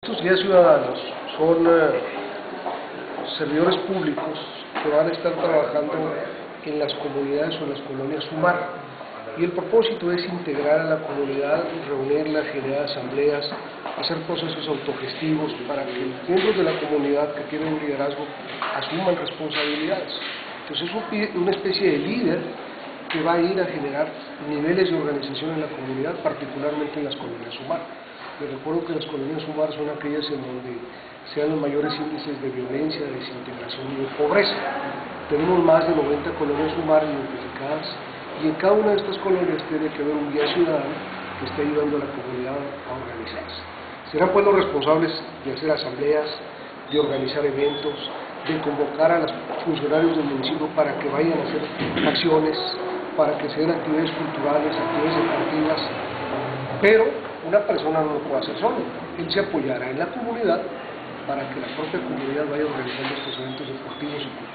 Estos guías ciudadanos son servidores públicos que van a estar trabajando en las comunidades o en las colonias Sumar, y el propósito es integrar a la comunidad, reunirla, generar asambleas, hacer procesos autogestivos para que los miembros de la comunidad que tienen un liderazgo asuman responsabilidades. Entonces es una especie de líder que va a ir a generar niveles de organización en la comunidad, particularmente en las colonias Sumar. Les recuerdo que las colonias Sumar son aquellas en donde se dan los mayores índices de violencia, de desintegración y de pobreza. Tenemos más de 90 colonias Sumar identificadas, y en cada una de estas colonias tiene que haber un guía ciudadano que esté ayudando a la comunidad a organizarse. Serán pues los responsables de hacer asambleas, de organizar eventos, de convocar a los funcionarios del municipio para que vayan a hacer acciones, para que se den actividades culturales, actividades deportivas, pero una persona no lo puede hacer solo. Él se apoyará en la comunidad para que la propia comunidad vaya organizando estos eventos deportivos y culturales.